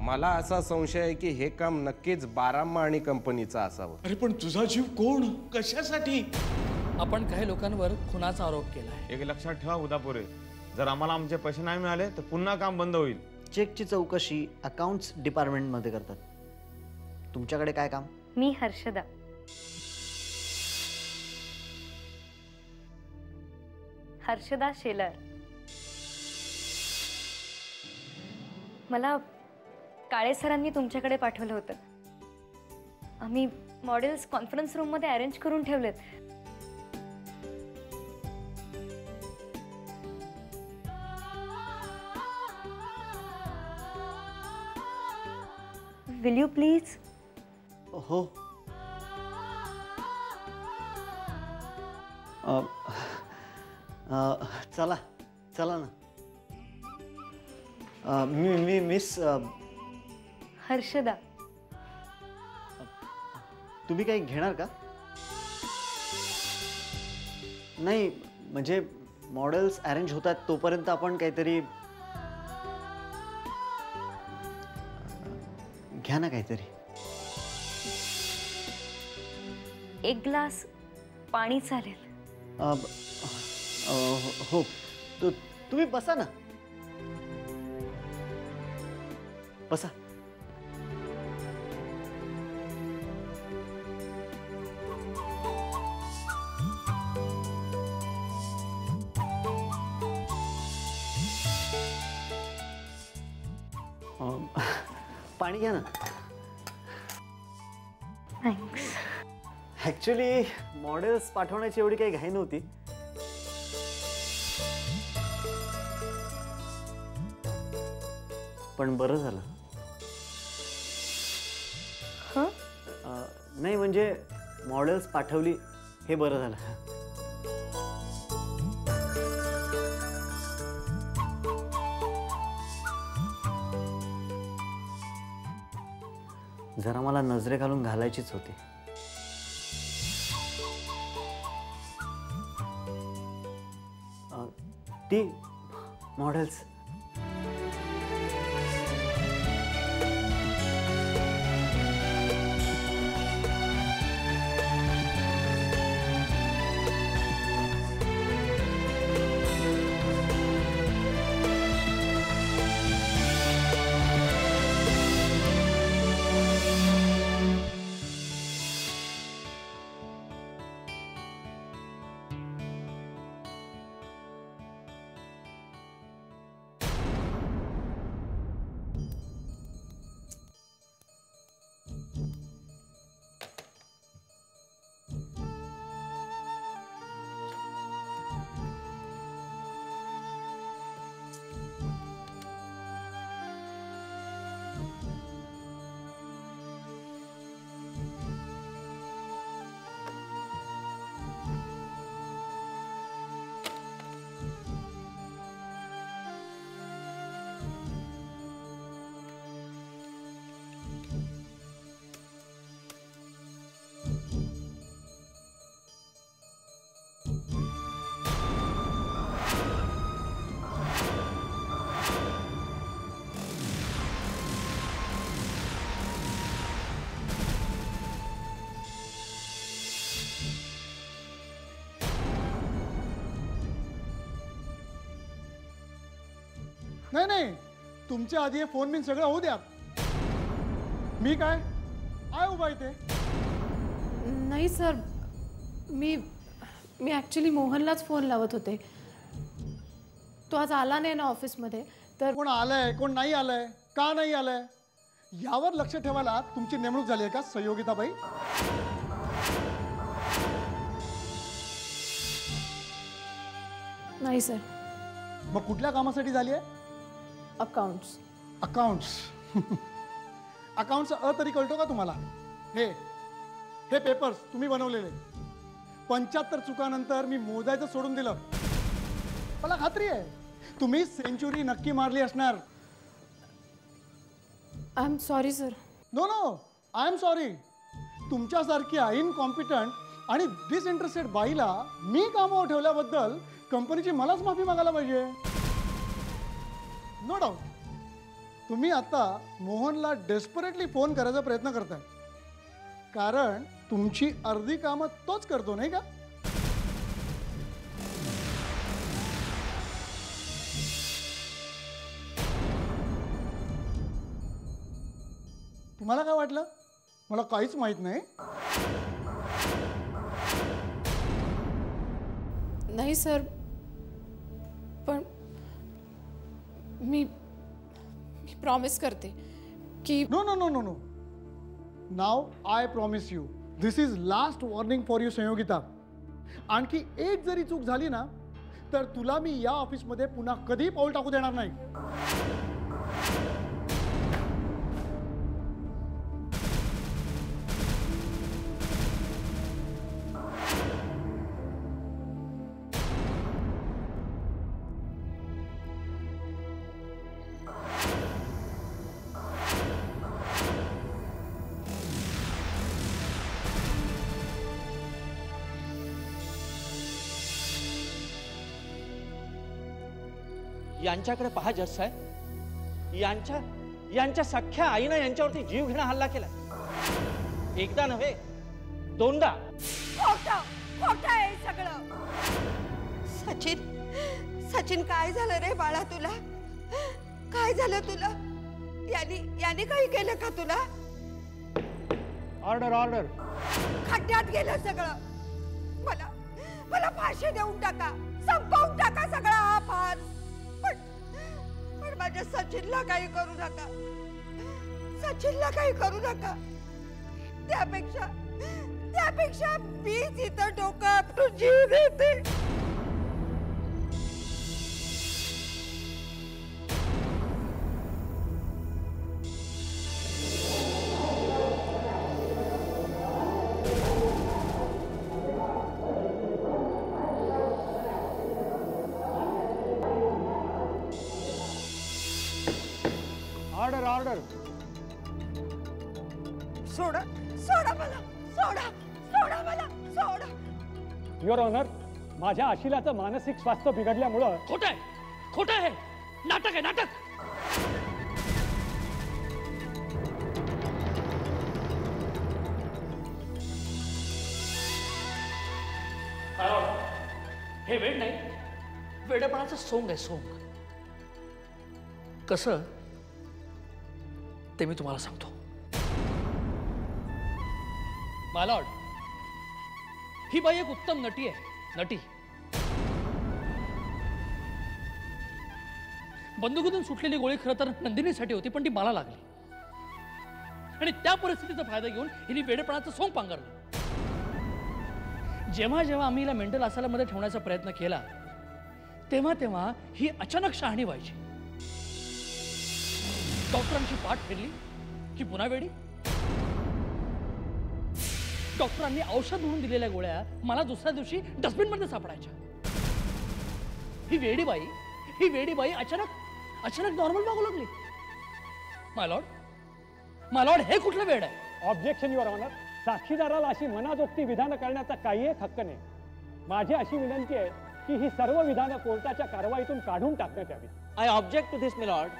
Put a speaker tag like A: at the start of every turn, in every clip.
A: मला असा संशय आहे की हे काम नक्कीच बाराम्मा आणि कंपनीचं असावं.
B: अरे पण तुझा जीव कोण, कशासाठी?
C: आपण काही लोकांवर खुनाचा आरोप केला आहे.
D: एक लक्षात ठेवा उदापुरे, जर आम्हाला आमचे पैसे नाही मिळाले तर पुन्हा काम बंद होईल.
E: चेकची चौकशी अकाउंट्स डिपार्टमेंटमध्ये करतात. तुमच्याकडे काय काम?
F: मी हर्षदा. हर्षदा शेलर. मला काळे सरांनी तुमच्याकडे पाठवलं होतं. आम्ही मॉडेल्स कॉन्फरन्स रूममध्ये अरेंज करून ठेवलेत. Will you please?
E: हो. चला चला ना. मी मिस
F: हर्षदा.
E: तुम्ही काही घेणार का? नाही म्हणजे मॉडेल्स अरेंज होतात तोपर्यंत आपण काहीतरी घ्या ना काहीतरी.
F: एक ग्लास पाणी चालेल?
E: हो. तुम्ही बसा ना. बसा. पाणी घ्या ना.
F: थँक्स.
E: ॲक्च्युली मॉडेल्स पाठवण्याची एवढी काही घाई नव्हती. पण बरं झालं. नाही म्हणजे मॉडेल्स पाठवली हे बरं झालं. जरा मला नजरे घालून घालायचीच होती. ती मॉडेल्स.
G: नाही नाही, तुमच्या आधी हे फोन बिन सगळं होऊ द्या. मी काय उभा इथे?
H: नाही सर, मी ॲक्च्युली मोहनलाच फोन लावत होते. तो आज आला नाही ना ऑफिसमध्ये. तर
G: कोण आलंय कोण नाही आलंय, का नाही आलंय यावर लक्ष ठेवायला तुमची नेमणूक झाली आहे का संयोगिताबाई?
H: नाही सर.
G: मग कुठल्या कामासाठी झाली आहे?
H: अकाउंट्स.
G: अकाउंट्स अ तरी कळतो का तुम्हाला? हे पेपर्स तुम्ही बनवलेले 75 चुकानंतर मी मोजायचं सोडून दिलं. मला खात्री आहे तुम्ही सेंचुरी नक्की मारली असणार.
H: I am sorry sir.
G: No I am sorry. तुमच्यासारख्या इनकॉम्पिटंट आणि डिसइंटरेस्टेड बाईला मी कामावर ठेवल्याबद्दल कंपनीची मलाच माफी मागायला पाहिजे. No doubt. तुम्ही आता मोहनला डेस्परेटली फोन करायचा प्रयत्न करताय, कारण तुमची अर्धी कामं तोच करतो नाही का? तुम्हाला काय वाटलं? मला काहीच माहित नाही.
H: नाही सर, पण मी प्रॉमिस करते की
G: no no no no no. Now I promise you, this is last warning for you Sanyogita. आणखी एक जरी चूक झाली ना तर तुला मी या ऑफिसमध्ये पुन्हा कधी पाऊल टाकू देणार नाही.
I: यांच्याकडे पहा जज साहेब, यांच्या सख्या आईनं यांच्यावरती जीव घेणं हल्ला केलाय. एकदा नव्हे, दोनदा.
J: खोटं आहे सगळं. सचिन काय झालं रे बाळा तुला? काय झालं तुला? याने काही केलं का तुला?
I: Order order.
J: खड्ड्यात गेलं सगळं. मला फाशी देऊन टाका, संपवून टाका सगळा हा फास. पण माझ्या सचिनला काही करू नका. सचिनला काही करू नका. त्यापेक्षा मीच इथं डोकं आपटून जीव देते.
I: Order order.
J: सोडा मला.
K: युअर ऑनर, माझ्या आशिलाचं मानसिक स्वास्थ्य बिघडल्यामुळं.
C: खोटं आहे. नाटक आहे, नाटक. हे वेड नाही, वेडेपणाचं सोंग आहे, सोंग. कसं ते मी तुम्हाला सांगतो. माय लॉर्ड, ही बाई एक उत्तम नटी आहे, नटी. बंदुकीतून सुटलेली गोळी खरं तर नंदिनीसाठी होती, पण ती मला लागली. आणि त्या परिस्थितीचा फायदा घेऊन हिने वेडेपणाचं सोंग पांघरलं. जेव्हा जेव्हा आम्ही हिला मेंटल अस्पतालामध्ये ठेवण्याचा प्रयत्न केला, तेव्हा ही अचानक शहाणी व्हायची. डॉक्टरांची पाठ फिरली की पुन्हा वेडी. डॉक्टरांनी औषध म्हणून दिलेल्या गोळ्या मला दुसऱ्या दिवशी डस्टबिनमध्ये सापडायच्या. ही वेडी बाई अचानक नॉर्मल वागू लागली. माय लॉर्ड, हे कुठलं वेड आहे?
K: Objection your honour. साक्षीदाराला अशी मनाजोगती विधानं करण्याचा काही एक हक्क नाही. माझी अशी विनंती आहे की ही सर्व विधानं कोर्टाच्या कारवाईतून काढून टाकण्यात यावी.
I: I object to this my lord.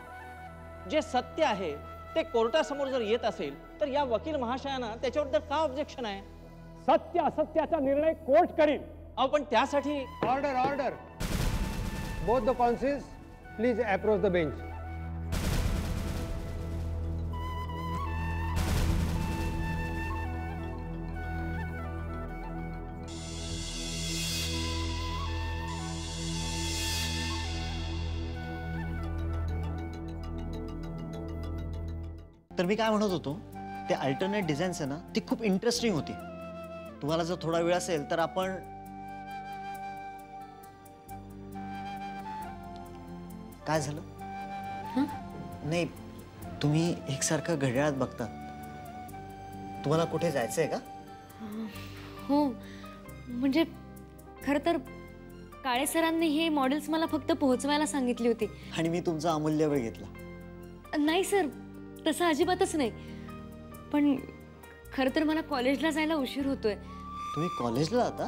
I: जे सत्य आहे ते कोर्टासमोर जर येत असेल तर या वकील महाशयांना त्याच्याबद्दल का ऑब्जेक्शन आहे?
K: सत्य असत्याचा निर्णय कोर्ट करील.
I: पण त्यासाठी.
L: Order order. Both the councils please approach the bench.
E: तर मी काय म्हणत होतो, ते अल्टरनेट डिझाईन्स आहे ना, ती खूप इंटरेस्टिंग होती. तुम्हाला जर थोडा वेळ असेल तर आपण. काय झालं? नाही, तुम्ही एकसारखं घड्याळात बघता. तुम्हाला कुठे जायचंय का?
F: हो, म्हणजे खरं तर काळे सरांनी हे मॉडेल्स मला फक्त पोहोचवायला सांगितली होती.
E: आणि मी तुमचा अमूल्य वेळ घेतला.
F: नाही सर, तसं अजिबातच नाही. पण खरं तर मला कॉलेजला जायला उशीर होतोय.
E: तुम्ही कॉलेजला जाता?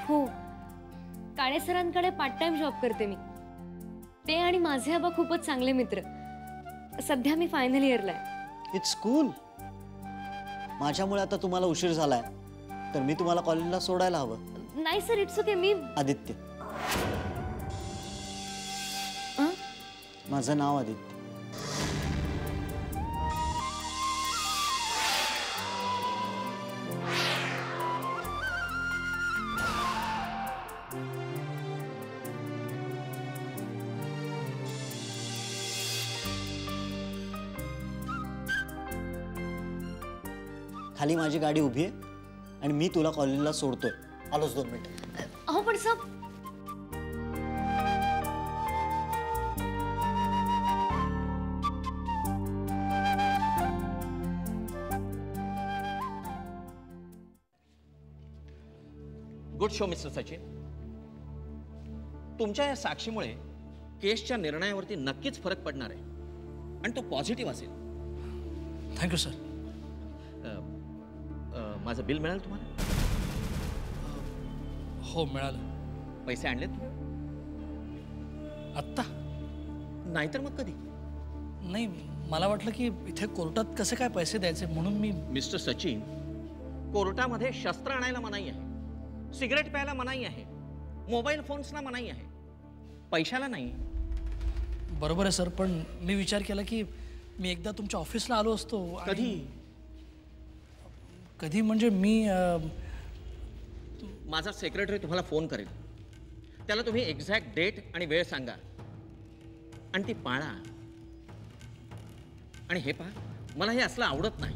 F: हो, काळे सरांकडे पार्ट टाइम जॉब करते मी. ते आणि माझे आबा खूपच चांगले मित्र. सध्या मी फायनल इयरला आहे.
E: It's cool. माझ्यामुळे आता तुम्हाला उशीर झालाय तर मी तुम्हाला कॉलेजला सोडायला हवं.
F: नाही सर, इट्स ओके. मी
E: आदित्य, माझं नाव आदित्य. खाली माझी गाडी उभी आहे आणि मी तुला कॉलेजला सोडतोय. आलोच 2 मिनिटं.
F: अहो पण sir,
I: good show mister Sachin. तुमच्या या साक्षीमुळे केसच्या निर्णयावरती नक्कीच फरक पडणार आहे आणि तो पॉझिटिव्ह असेल.
C: Thank you sir.
I: माझं बिल मिळालं तुम्हाला?
C: हो मिळालं.
I: पैसे आणलेत?
C: आत्ता
I: नाहीतर मग कधी?
C: नाही, मला वाटलं की इथे कोर्टात कसे काय पैसे द्यायचे म्हणून मी.
I: मिस्टर सचिन, कोर्टामध्ये शस्त्र आणायला मनाई आहे, सिगरेट प्यायला मनाई आहे, मोबाईल फोन्सना मनाई आहे, पैशाला नाही.
C: बरोबर आहे सर, पण मी विचार केला की मी एकदा तुमच्या ऑफिसला आलो असतो.
I: कधी?
C: कधी म्हणजे मी
I: माझा सेक्रेटरी तुम्हाला फोन करेल, त्याला तुम्ही एक्झॅक्ट डेट आणि वेळ सांगा आणि ती पाळा. आणि हे पहा, मला हे असलं आवडत नाही.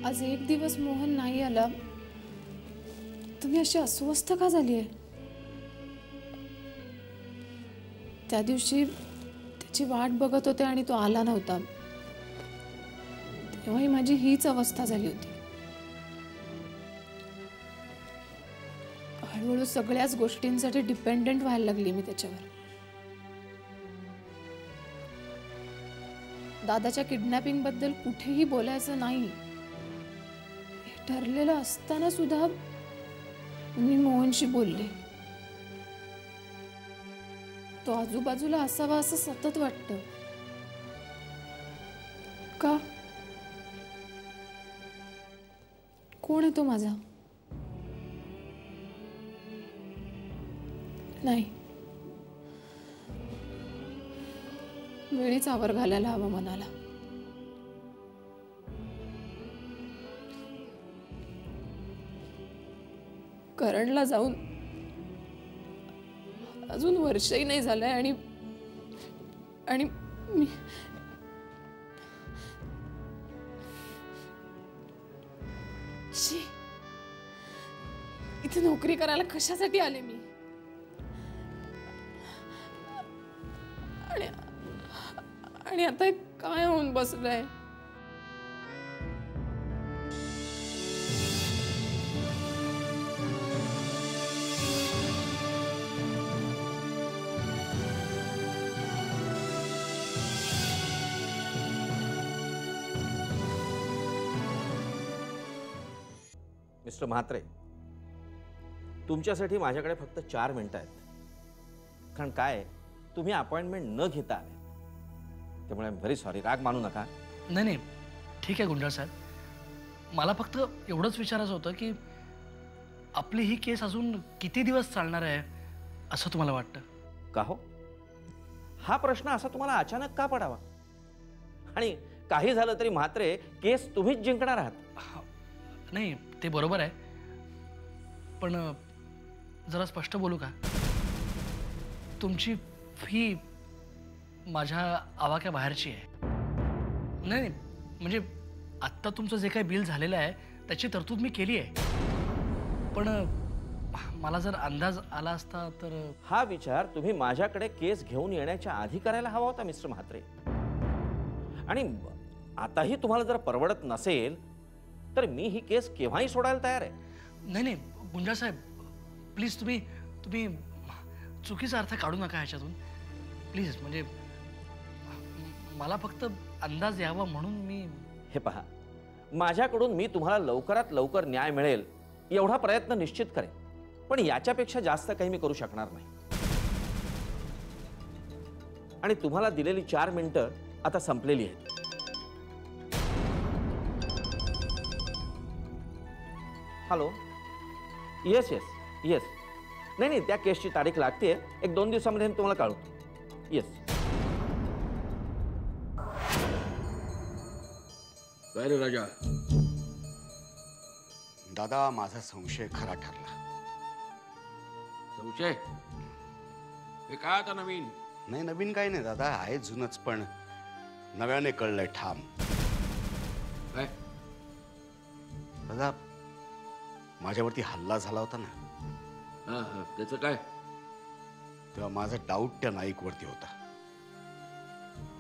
H: आज एक दिवस मोहन नाही आला. तुम्ही अशी अस्वस्थ का झाली आहे? त्या दिवशी त्याची वाट बघत होते आणि तो आला नव्हता, तेव्हाही माझी हीच अवस्था झाली होती. हळूहळू सगळ्याच गोष्टींसाठी डिपेंडेंट व्हायला लागली मी त्याच्यावर. दादाच्या किडनॅपिंग बद्दल कुठेही बोलायचं नाही हे ठरलेलं असताना सुद्धा मी मोहनशी बोलले. तो आजूबाजूला असावा असं सतत वाटतं. का? कोण आहे तो माझा? नाही, वेळीच आवर घालायला हवा मनाला. करणला जाऊन अजून वर्षही नाही झालंय आणि मी इथे नोकरी करायला कशासाठी आले मी? आणि आता काय होऊन बसलंय?
I: मिस्टर म्हात्रे, तुमच्यासाठी माझ्याकडे फक्त 4 मिनिटं आहेत. कारण काय, तुम्ही अपॉइंटमेंट न घेता आले, त्यामुळे व्हेरी सॉरी. राग मानू नका.
C: नाही नाही, ठीक आहे गुंजाळ साहेब. मला फक्त एवढंच विचारायचं होतं की आपली ही केस अजून किती दिवस चालणार आहे असं तुम्हाला वाटतं?
I: का हो, हा प्रश्न असा तुम्हाला अचानक का पडावा? आणि काही झालं तरी म्हात्रे केस तुम्हीच जिंकणार आहात.
C: नाही ते बरोबर आहे, पण जरा स्पष्ट बोलू का? तुमची फी माझ्या आवाक्या बाहेरची आहे. नाही म्हणजे आत्ता तुमचं जे काही बिल झालेलं आहे त्याची तरतूद मी केली आहे, पण मला जर अंदाज आला असता तर.
I: हा विचार तुम्ही माझ्याकडे केस घेऊन येण्याच्या आधी करायला हवा होता मिस्टर म्हात्रे. आणि आताही तुम्हाला जर परवडत नसेल तर मी ही केस केव्हाही सोडायला तयार आहे.
C: नाही नाही गुंजा साहेब, प्लीज तुम्ही तुम्ही चुकीचा अर्थ काढू नका ह्याच्यातून प्लीज. म्हणजे मला फक्त अंदाज यावा म्हणून मी.
I: हे पहा, माझ्याकडून मी तुम्हाला लवकरात लवकर न्याय मिळेल एवढा प्रयत्न निश्चित करेन, पण याच्यापेक्षा जास्त काही मी करू शकणार नाही. आणि तुम्हाला दिलेली 4 मिनिटं आता संपलेली आहेत. Hello, yes yes yes. नाही नाही, त्या केसची तारीख लागते, 1-2 दिवसामध्ये मी तुम्हाला कळवतो. येस.
B: काय रे राजा?
M: दादा, माझा संशय खरा ठरला.
B: संशय? हे काय आता नवीन?
M: नाही, नवीन काही नाही दादा, आहे जुनच, पण नव्याने कळलंय ठाम.
B: काय?
M: दादा, माझ्यावरती हल्ला झाला होता ना,
B: हा हा, त्याचं काय?
M: तेव्हा माझा डाऊट त्या नाईकवरती होता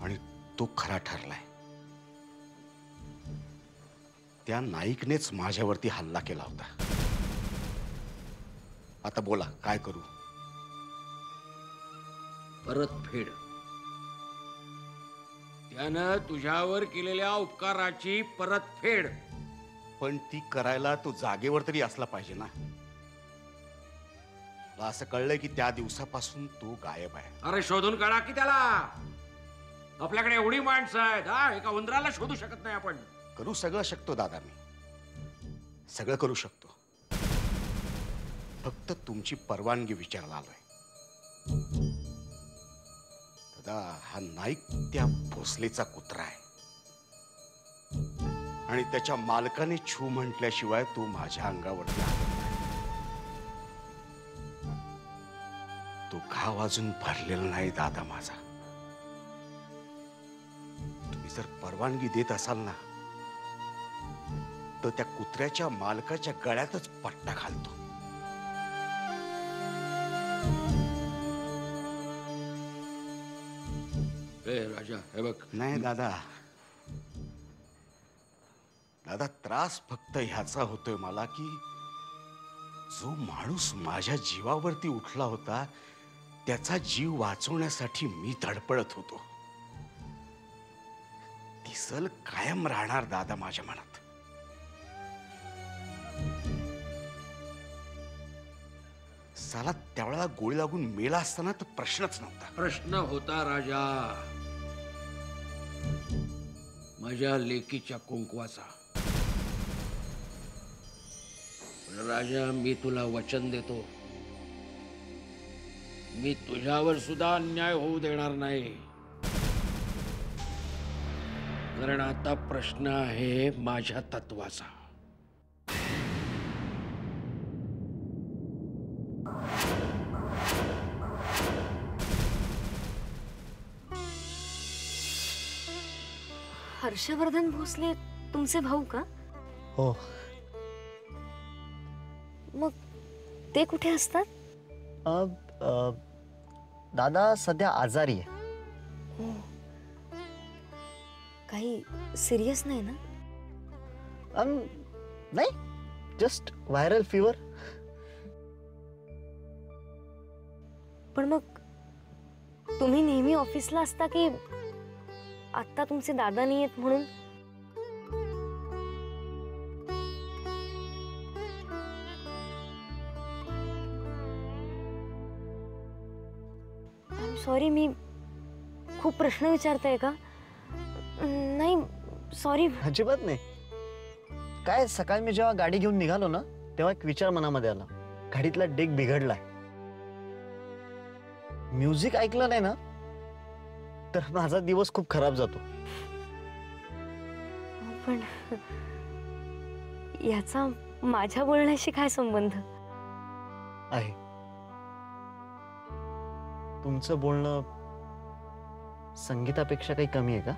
M: आणि तो खरा ठरलाय. त्या नाईकनेच माझ्यावरती हल्ला केला होता. आता बोला, काय करू?
B: परतफेड. त्यानं तुझ्यावर केलेल्या उपकाराची परतफेड.
M: पण ती करायला तो जागेवर तरी असला पाहिजे ना. मला असं कळलंय की त्या दिवसापासून तो गायब आहे.
B: अरे शोधून काढा की त्याला. आपल्याकडे एवढी माणसं आहेत, हा, एका उंदराला शोधू शकत नाही आपण.
M: करू सगळं शकतो दादा, मी सगळं करू शकतो. फक्त तुमची परवानगी विचारायला आलोय. दादा, हा नाईक त्या भोसलेचा कुत्रा आहे आणि त्याच्या मालकाने छू म्हटल्याशिवाय तो माझ्या अंगावरती आला नाही. तो घाव अजून भरलेला नाही दादा माझा. तुम्ही जर परवानगी देत असाल ना, तर त्या कुत्र्याच्या मालकाच्या गळ्यातच पट्टा घालतो.
B: राजा, हे बघ.
M: नाही दादा, दादा, त्रास फक्त ह्याचा होतोय मला की जो माणूस माझ्या जीवावरती उठला होता त्याचा जीव वाचवण्यासाठी मी धडपडत होतो. ती सल कायम राहणार दादा माझ्या मनात. साला त्यावेळेला गोळी लागून मेला असताना तर प्रश्नच नव्हता.
B: प्रश्न होता राजा, माझ्या लेकीच्या कुंकवाचा. राजा, मी तुला वचन देतो, मी तुझ्यावर सुद्धा अन्याय होऊ देणार नाही. कारण आता प्रश्न आहे माझ्या तत्वाचा.
F: हर्षवर्धन भोसले तुमचे भाऊ का?
E: हो.
F: मग ते कुठे असतात?
E: दादा सध्या आजारी आहे.
F: काही सिरियस नाही ना?
E: नाही, जस्ट व्हायरल फीवर.
F: पण मग तुम्ही नेहमी ऑफिसला असता की आता तुमचे दादा नाही आहेत म्हणून? सॉरी, मी खूप प्रश्न विचारते का? नाही सॉरी.
E: अजिबात नाही. काय, सकाळी मी जेव्हा गाडी घेऊन निघालो ना तेव्हा एक विचार मनामध्ये आला, गाडीतला डेक बिघडलाय, म्युझिक ऐकलं नाही ना तर माझा दिवस खूप खराब जातो.
F: पण याचा माझ्या बोलण्याशी काय संबंध
E: आहे? तुमचं बोलणं संगीतापेक्षा काही कमी आहे का?